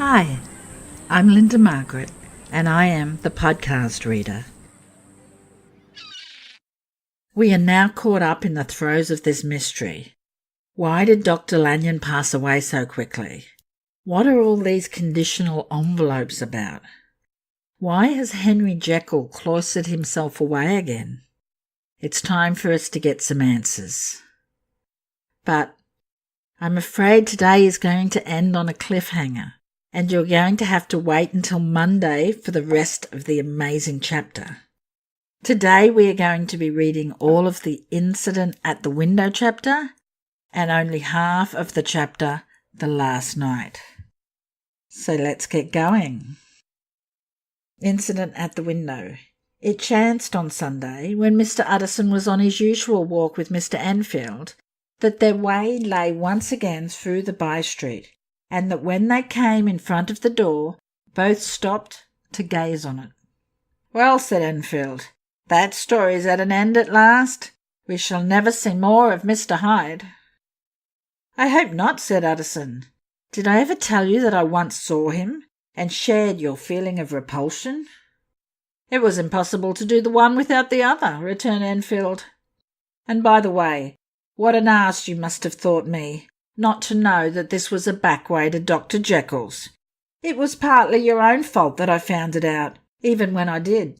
Hi, I'm Lynda Margaret, and I am the podcast reader. We are now caught up in the throes of this mystery. Why did Dr Lanyon pass away so quickly? What are all these conditional envelopes about? Why has Henry Jekyll cloistered himself away again? It's time for us to get some answers. But I'm afraid today is going to end on a cliffhanger, and you're going to have to wait until Monday for the rest of the amazing chapter. Today we are going to be reading all of the Incident at the Window chapter and only half of the chapter The Last Night. So let's get going. Incident at the Window. It chanced on Sunday, when Mr. Utterson was on his usual walk with Mr. Enfield, that their way lay once again through the by-street, and that when they came in front of the door, both stopped to gaze on it. "Well," said Enfield, "that story's at an end at last. We shall never see more of Mr. Hyde." "I hope not," said Utterson. "Did I ever tell you that I once saw him, and shared your feeling of repulsion?" "It was impossible to do the one without the other," returned Enfield. "And by the way, what an ass you must have thought me, not to know that this was a back way to Dr. Jekyll's. It was partly your own fault that I found it out, even when I did."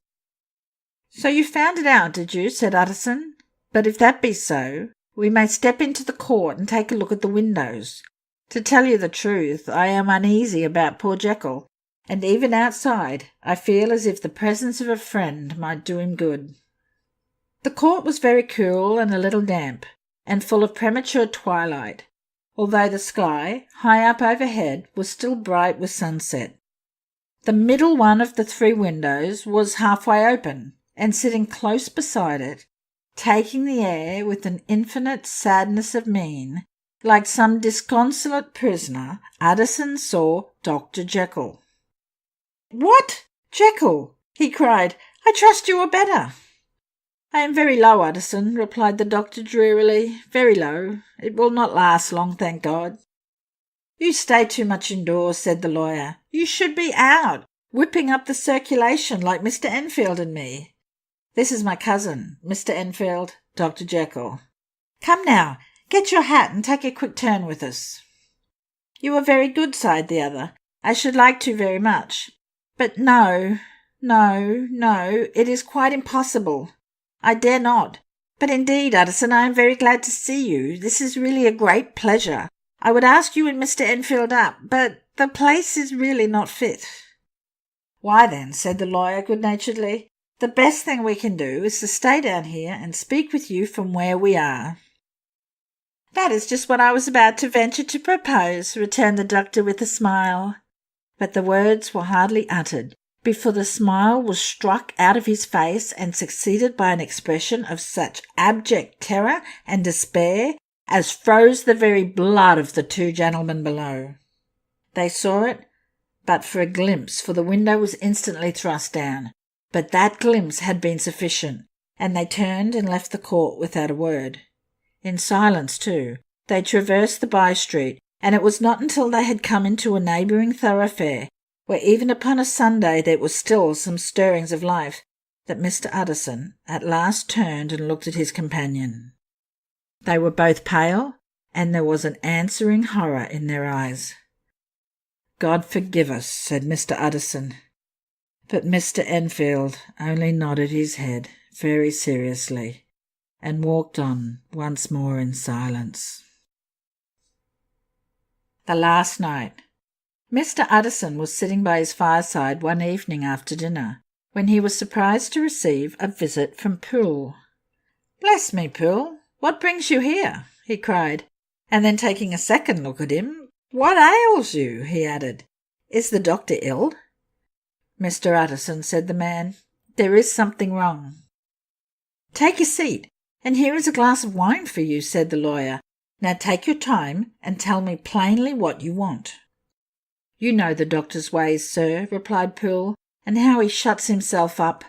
"So you found it out, did you?" said Utterson. "But if that be so, we may step into the court and take a look at the windows. To tell you the truth, I am uneasy about poor Jekyll, and even outside I feel as if the presence of a friend might do him good." The court was very cool and a little damp, and full of premature twilight, although the sky, high up overhead, was still bright with sunset. The middle one of the three windows was halfway open, and sitting close beside it, taking the air with an infinite sadness of mien, like some disconsolate prisoner, Utterson saw Dr. Jekyll. "What, Jekyll!" he cried. "I trust you are better." "I am very low, Utterson," replied the doctor drearily. "Very low. It will not last long, thank God." "You stay too much indoors," said the lawyer. "You should be out, whipping up the circulation like Mr. Enfield and me. This is my cousin, Mr. Enfield, Dr. Jekyll. Come now, get your hat and take a quick turn with us." "You are very good," sighed the other. "I should like to very much. But no, it is quite impossible. I dare not. But indeed, Utterson, I am very glad to see you. This is really a great pleasure. I would ask you and Mr. Enfield up, but the place is really not fit." "Why then," said the lawyer good-naturedly, "the best thing we can do is to stay down here and speak with you from where we are." "That is just what I was about to venture to propose," returned the doctor with a smile. But the words were hardly uttered before the smile was struck out of his face and succeeded by an expression of such abject terror and despair as froze the very blood of the two gentlemen below. They saw it but for a glimpse, for the window was instantly thrust down, but that glimpse had been sufficient, and they turned and left the court without a word. In silence, too, they traversed the by-street, and it was not until they had come into a neighbouring thoroughfare, where even upon a Sunday there was still some stirrings of life, that Mr. Utterson at last turned and looked at his companion. They were both pale, and there was an answering horror in their eyes. "God forgive us," said Mr. Utterson. But Mr. Enfield only nodded his head very seriously and walked on once more in silence. The Last Night. Mr. Utterson was sitting by his fireside one evening after dinner, when he was surprised to receive a visit from Poole. "Bless me, Poole, what brings you here?" he cried, and then taking a second look at him, "What ails you?" he added. "Is the doctor ill?" "Mr. Utterson," said the man, "there is something wrong." "Take a seat, and here is a glass of wine for you," said the lawyer. "Now take your time and tell me plainly what you want." "You know the doctor's ways, sir," replied Poole, "and how he shuts himself up.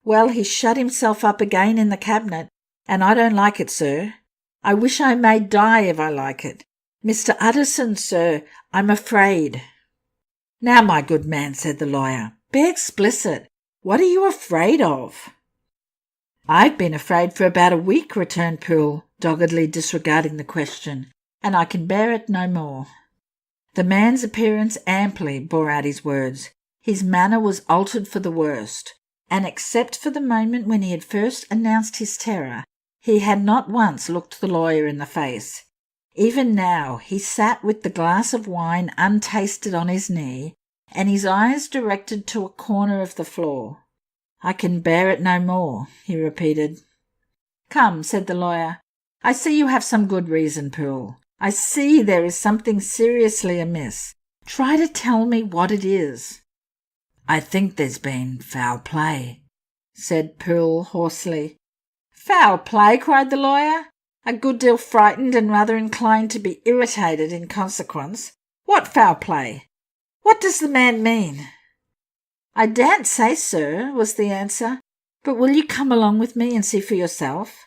Well, he shut himself up again in the cabinet, and I don't like it, sir. I wish I may die if I like it. Mr. Utterson, sir, I'm afraid." "Now, my good man," said the lawyer, "be explicit. What are you afraid of?" "I've been afraid for about a week," returned Poole, doggedly disregarding the question, "and I can bear it no more." The man's appearance amply bore out his words. His manner was altered for the worst, and except for the moment when he had first announced his terror, he had not once looked the lawyer in the face. Even now he sat with the glass of wine untasted on his knee, and his eyes directed to a corner of the floor. "I can bear it no more," he repeated. "Come," said the lawyer. "I see you have some good reason, Poole. I see there is something seriously amiss. Try to tell me what it is." "I think there's been foul play," said Poole hoarsely. "Foul play!" cried the lawyer, a good deal frightened and rather inclined to be irritated in consequence. "What foul play? What does the man mean?" "I daren't say, sir," was the answer, "but will you come along with me and see for yourself?"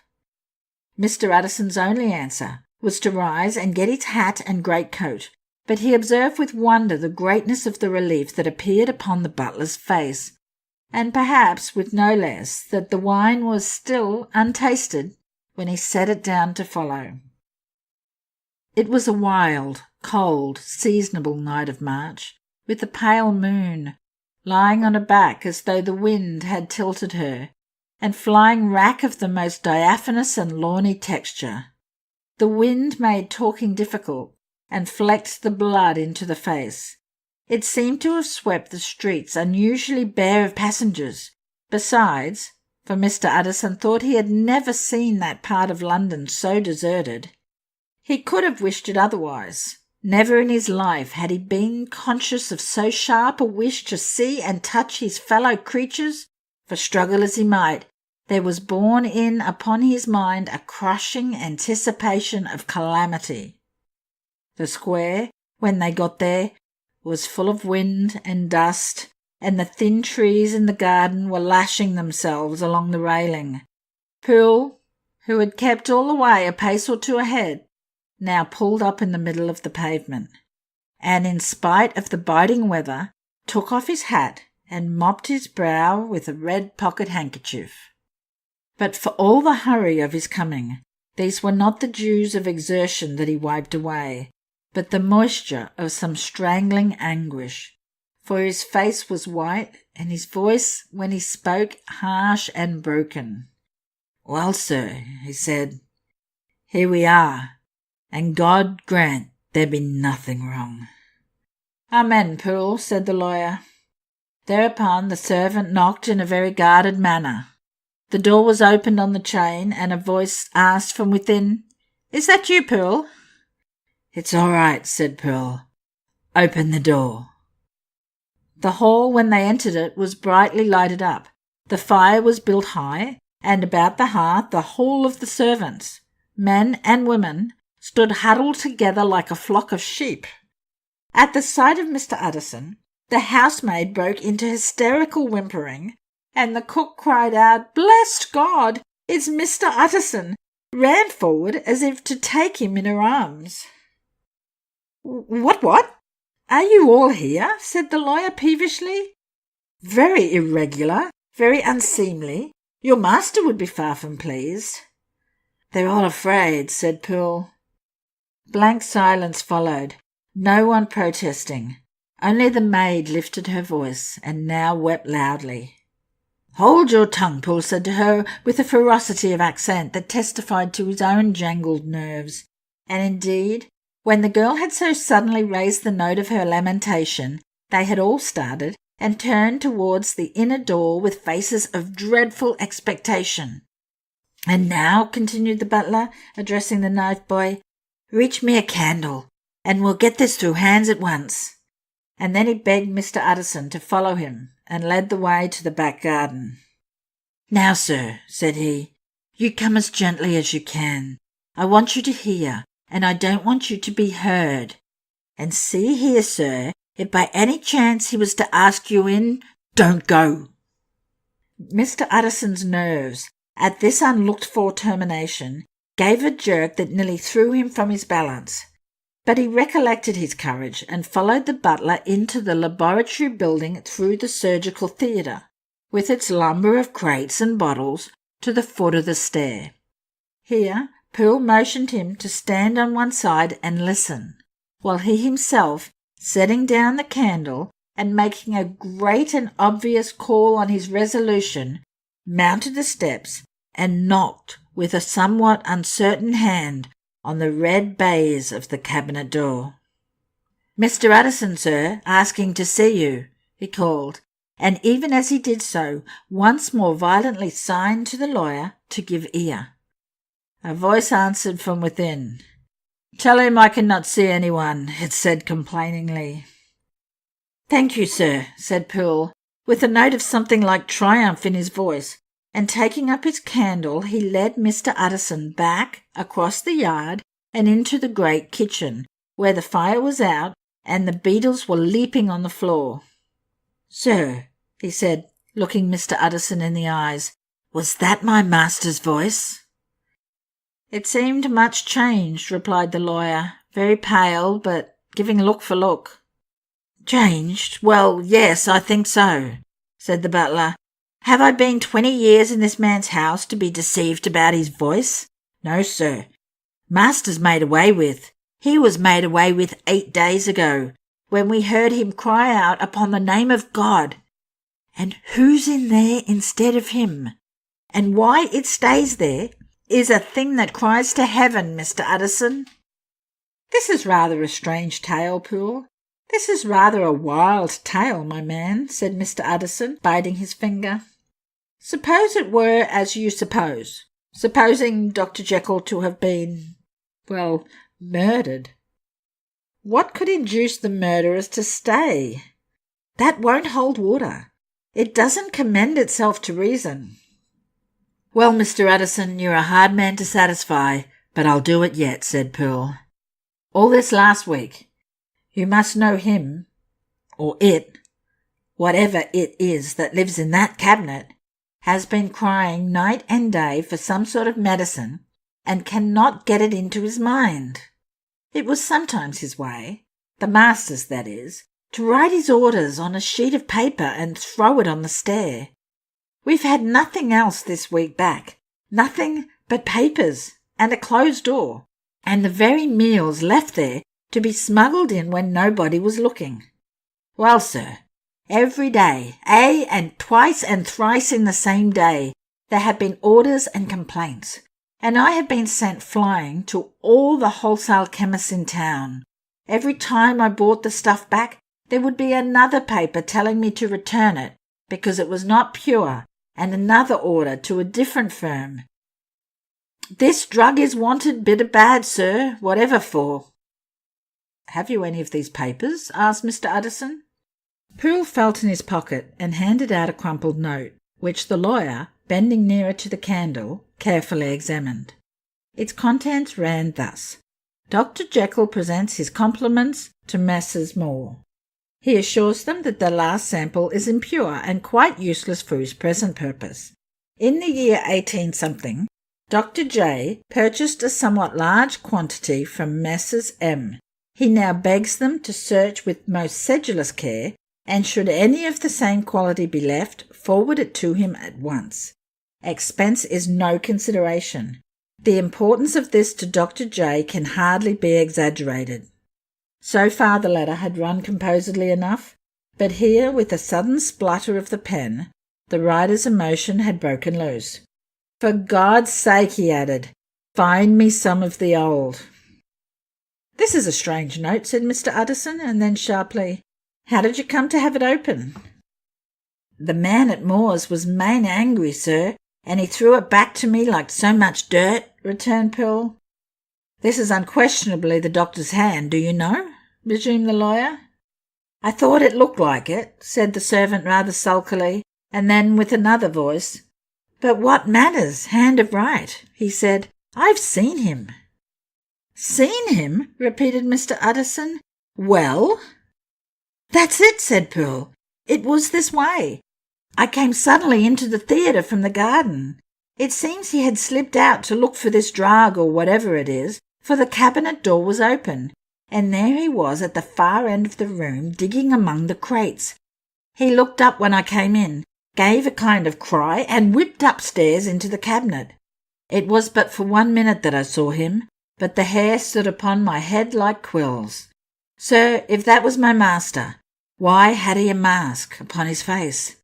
Mr. Addison's only answer was to rise and get his hat and greatcoat, but he observed with wonder the greatness of the relief that appeared upon the butler's face, and perhaps with no less that the wine was still untasted when he set it down to follow. It was a wild, cold, seasonable night of March, with the pale moon lying on her back as though the wind had tilted her, and flying rack of the most diaphanous and lawny texture. The wind made talking difficult, and flecked the blood into the face. It seemed to have swept the streets unusually bare of passengers. Besides, for Mr. Addison thought he had never seen that part of London so deserted. He could have wished it otherwise. Never in his life had he been conscious of so sharp a wish to see and touch his fellow creatures, for struggle as he might, there was borne in upon his mind a crushing anticipation of calamity. The square, when they got there, was full of wind and dust, and the thin trees in the garden were lashing themselves along the railing. Poole, who had kept all the way a pace or two ahead, now pulled up in the middle of the pavement, and in spite of the biting weather, took off his hat and mopped his brow with a red pocket-handkerchief. But for all the hurry of his coming, these were not the dews of exertion that he wiped away, but the moisture of some strangling anguish, for his face was white, and his voice, when he spoke, harsh and broken. "Well, sir," he said, "here we are, and God grant there be nothing wrong." "Amen, Poole," said the lawyer. Thereupon the servant knocked in a very guarded manner. The door was opened on the chain, and a voice asked from within, "Is that you, Poole?" "It's all right," said Poole. "Open the door." The hall, when they entered it, was brightly lighted up. The fire was built high, and about the hearth the whole of the servants, men and women, stood huddled together like a flock of sheep. At the sight of Mr. Addison, the housemaid broke into hysterical whimpering, and the cook cried out, "Blessed God, it's Mr. Addison!" ran forward as if to take him in her arms. What? Are you all here?" said the lawyer peevishly. "Very irregular, very unseemly. Your master would be far from pleased." "They're all afraid," said Poole. Blank silence followed, no one protesting. Only the maid lifted her voice, and now wept loudly. "Hold your tongue," Poole said to her, with a ferocity of accent that testified to his own jangled nerves. And indeed, when the girl had so suddenly raised the note of her lamentation, they had all started and turned towards the inner door with faces of dreadful expectation. "And now," continued the butler, addressing the knife boy, "reach me a candle, and we'll get this through hands at once." And then he begged Mr. Addison to follow him, and led the way to the back garden. "Now, sir," said he, "you come as gently as you can. I want you to hear, and I don't want you to be heard. And see here, sir, if by any chance he was to ask you in, don't go." Mr. Addison's nerves, at this unlooked-for termination, gave a jerk that nearly threw him from his balance. But he recollected his courage and followed the butler into the laboratory building through the surgical theatre, with its lumber of crates and bottles, to the foot of the stair. Here Poole motioned him to stand on one side and listen, while he himself, setting down the candle and making a great and obvious call on his resolution, mounted the steps and knocked with a somewhat uncertain hand on the red baize of the cabinet door. "Mr. Addison, sir, asking to see you," he called, and even as he did so, once more violently signed to the lawyer to give ear. A voice answered from within. "Tell him I cannot see anyone," it said complainingly. "Thank you, sir," said Poole, with a note of something like triumph in his voice, and taking up his candle he led Mr. Addison back across the yard and into the great kitchen, where the fire was out and the beetles were leaping on the floor. "Sir," he said, looking Mr. Addison in the eyes, "was that my master's voice?" "It seemed much changed," replied the lawyer, very pale, but giving look for look. "Changed? Well, yes, I think so," said the butler. "Have I been 20 years in this man's house to be deceived about his voice? No, sir. Master's made away with. He was made away with 8 days ago, when we heard him cry out upon the name of God. And who's in there instead of him? And why it stays there is a thing that cries to heaven, Mr. Addison." "This is rather a strange tale, Poole. This is rather a wild tale, my man," said Mr. Addison, biting his finger. "Suppose it were as you suppose. Supposing Dr. Jekyll to have been, murdered. What could induce the murderers to stay? That won't hold water. It doesn't commend itself to reason." "Well, Mr. Addison, you're a hard man to satisfy, but I'll do it yet," said Poole. "All this last week, you must know him, or it, whatever it is that lives in that cabinet, has been crying night and day for some sort of medicine and cannot get it into his mind. It was sometimes his way, the master's that is, to write his orders on a sheet of paper and throw it on the stair. We've had nothing else this week back, nothing but papers and a closed door, and the very meals left there to be smuggled in when nobody was looking. Well, sir, every day, and twice and thrice in the same day, there have been orders and complaints, and I have been sent flying to all the wholesale chemists in town. Every time I brought the stuff back, there would be another paper telling me to return it because it was not pure, and another order to a different firm. This drug is wanted bitter bad, sir, whatever for." "Have you any of these papers?" asked Mr. Addison. Poole felt in his pocket and handed out a crumpled note, which the lawyer, bending nearer to the candle, carefully examined. Its contents ran thus: "Dr. Jekyll presents his compliments to Messrs. Moore. He assures them that the last sample is impure and quite useless for his present purpose. In the year 18-something, Dr. J. purchased a somewhat large quantity from Messrs. M. He now begs them to search with most sedulous care, and should any of the same quality be left, forward it to him at once. Expense is no consideration. The importance of this to Dr. J. can hardly be exaggerated." So far the letter had run composedly enough, but here, with a sudden splutter of the pen, the writer's emotion had broken loose. "For God's sake," he added, "find me some of the old." "This is a strange note," said Mr. Addison, and then sharply, "How did you come to have it open?" "The man at Moore's was main angry, sir, and he threw it back to me like so much dirt," returned Poole. "This is unquestionably the doctor's hand, do you know?" resumed the lawyer. "I thought it looked like it," said the servant rather sulkily, and then with another voice, "But what matters, hand of right," he said. "I've seen him." "Seen him?" repeated Mr. Addison. "Well?" "That's it," said Poole. "It was this way. I came suddenly into the theatre from the garden. It seems he had slipped out to look for this drug or whatever it is, for the cabinet door was open. and there he was at the far end of the room digging among the crates. He looked up when I came in, gave a kind of cry, and whipped upstairs into the cabinet. It was but for 1 minute that I saw him, but the hair stood upon my head like quills. Sir, if that was my master, why had he a mask upon his face?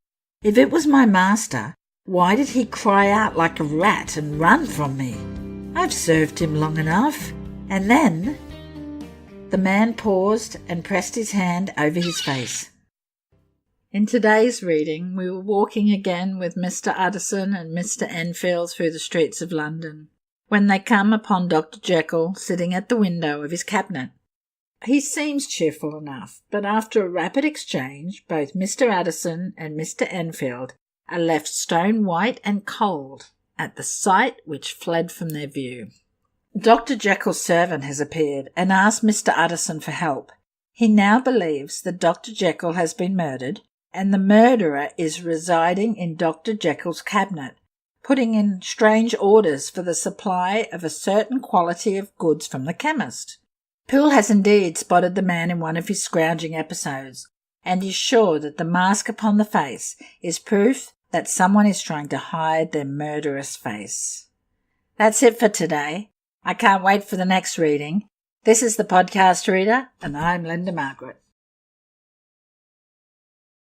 If it was my master, why did he cry out like a rat and run from me? I've served him long enough. And then the man paused and pressed his hand over his face. In today's reading, we were walking again with Mr. Addison and Mr. Enfield through the streets of London, when they come upon Dr. Jekyll sitting at the window of his cabinet. He seems cheerful enough, but after a rapid exchange, both Mr. Addison and Mr. Enfield are left stone white and cold at the sight which fled from their view. Dr. Jekyll's servant has appeared and asked Mr. Addison for help. He now believes that Dr. Jekyll has been murdered, and the murderer is residing in Dr. Jekyll's cabinet, putting in strange orders for the supply of a certain quality of goods from the chemist. Poole has indeed spotted the man in one of his scrounging episodes, and is sure that the mask upon the face is proof that someone is trying to hide their murderous face. That's it for today. I can't wait for the next reading. This is the Podcast Reader, and I'm Lynda Margaret.